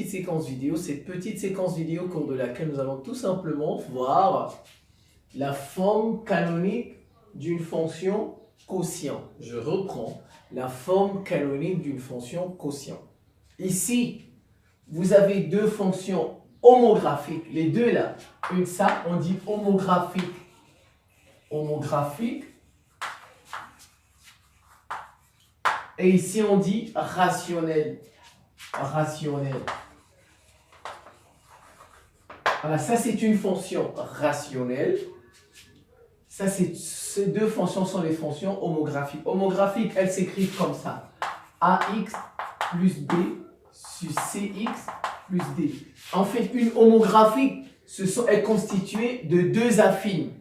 petite séquence vidéo. Cette petite séquence vidéo au cours de laquelle nous allons tout simplement voir la forme canonique d'une fonction quotient. Je reprends la forme canonique d'une fonction quotient. Ici, vous avez deux fonctions homographiques. Les deux là, ça on dit homographique. Homographique. Et ici on dit rationnel. Rationnel. Voilà, ça c'est une fonction rationnelle. Ça, ces deux fonctions sont les fonctions homographiques. Homographiques, elles s'écrivent comme ça. AX plus B sur CX plus D. En fait, une homographique, est constituée de deux affines.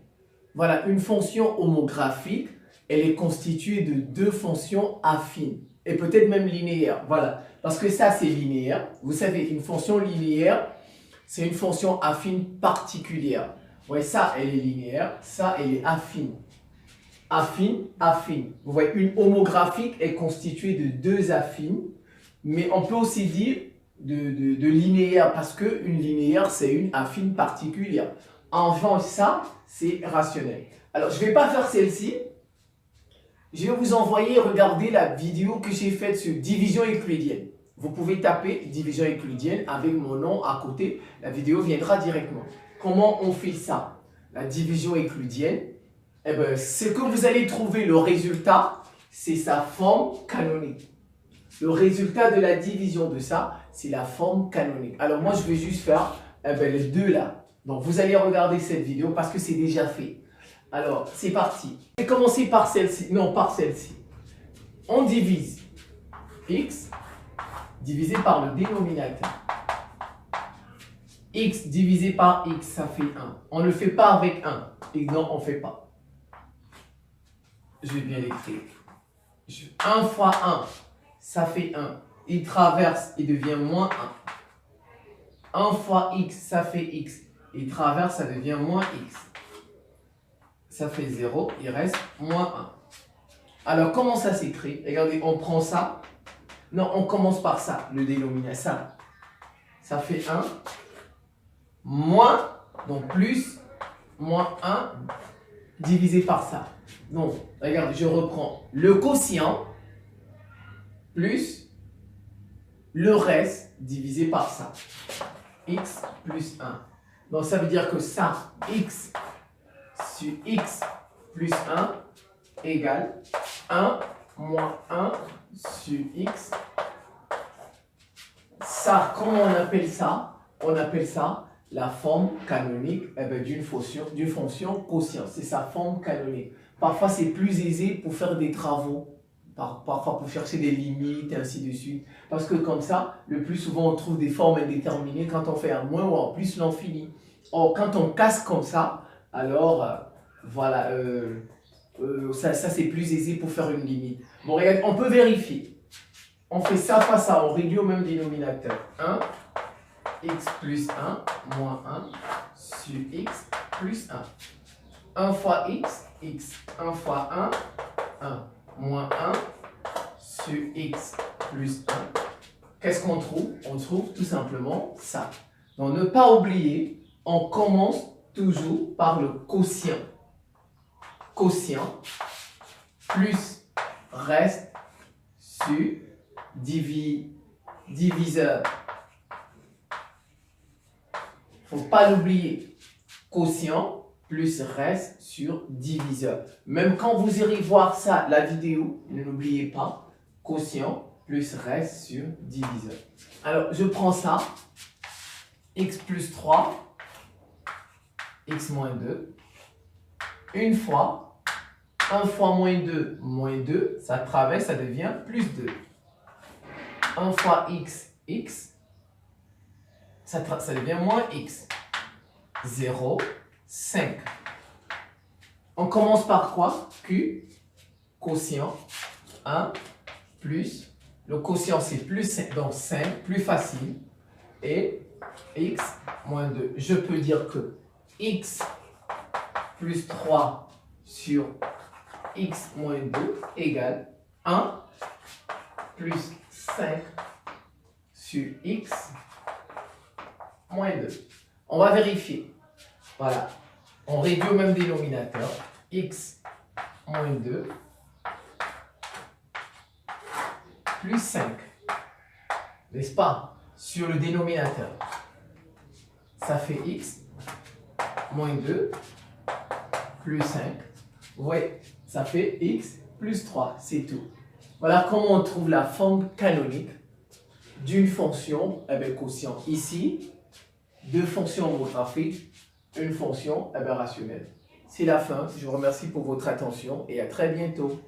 Voilà, une fonction homographique, elle est constituée de deux fonctions affines. Et peut-être même linéaires. Voilà, parce que ça, c'est linéaire. Vous savez, une fonction linéaire, c'est une fonction affine particulière. Ouais, ça, elle est linéaire, ça, elle est affine. Affine, affine. Vous voyez, une homographique est constituée de deux affines, mais on peut aussi dire de linéaire, parce qu'une linéaire, c'est une affine particulière. En revanche, ça, c'est rationnel. Alors, je ne vais pas faire celle-ci. Je vais vous envoyer regarder la vidéo que j'ai faite sur division euclidienne. Vous pouvez taper division euclidienne avec mon nom à côté. La vidéo viendra directement. Comment on fait ça? La division euclidienne, eh bien, ce que vous allez trouver, le résultat, c'est sa forme canonique. Le résultat de la division de ça, c'est la forme canonique. Alors moi, je vais juste faire les deux là. Donc vous allez regarder cette vidéo parce que c'est déjà fait. Alors, c'est parti. Je vais commencer par celle-ci. Non, par celle-ci. On divise x divisé par le dénominateur. X divisé par x, ça fait 1. On ne le fait pas avec 1. Et non, on ne fait pas. Je vais bien l'écrire. 1 fois 1, ça fait 1. Il traverse, il devient moins 1. 1 fois x, ça fait x. Il traverse, ça devient moins x. Ça fait 0, il reste moins 1. Alors, comment ça s'écrit? Regardez, on prend ça. Non, on commence par ça, le dénominateur. Ça, ça fait 1. Moins, donc plus, moins 1 divisé par ça. Donc, regardez, je reprends le quotient plus le reste divisé par ça. X plus 1. Donc, ça veut dire que ça, x sur x plus 1 égale 1 moins 1 sur x. Ça, comment on appelle ça? On appelle ça la forme canonique d'une fonction quotient. C'est sa forme canonique. Parfois, c'est plus aisé pour faire des travaux. Parfois, pour chercher des limites, et ainsi de suite. Parce que comme ça, le plus souvent, on trouve des formes indéterminées quand on fait un moins ou en plus l'infini. Or, quand on casse comme ça, alors, voilà, ça c'est plus aisé pour faire une limite. Bon, regarde, on peut vérifier. On fait ça fois ça, on réduit au même dénominateur. 1. X plus 1, moins 1, sur x plus 1. 1 fois x, x. 1 fois 1, 1. Moins 1, sur x plus 1. Qu'est-ce qu'on trouve? On trouve tout simplement ça. Donc, ne pas oublier, on commence toujours par le quotient. Quotient plus reste sur diviseur. Il ne faut pas l'oublier. Quotient plus reste sur diviseur. Même quand vous irez voir ça, la vidéo, ne l'oubliez pas. Quotient plus reste sur diviseur. Alors, je prends ça. X plus 3. X moins 2. Une fois. 1 fois moins 2, ça traverse, ça devient plus 2. 1 fois x, x. Ça devient moins x. 0, 5. On commence par quoi? Q, quotient, 1, plus, le quotient c'est plus 5, donc 5, plus facile, et x moins 2. Je peux dire que x plus 3 sur x moins 2 égale 1 plus 5 sur x moins 2. On va vérifier. Voilà. On réduit au même dénominateur. X moins 2 plus 5. N'est-ce pas? Sur le dénominateur. Ça fait X moins 2 plus 5. Vous voyez, ça fait X plus 3. C'est tout. Voilà comment on trouve la forme canonique d'une fonction avec quotient ici, deux fonctions homographiques, une fonction rationnelle. C'est la fin. Je vous remercie pour votre attention et à très bientôt.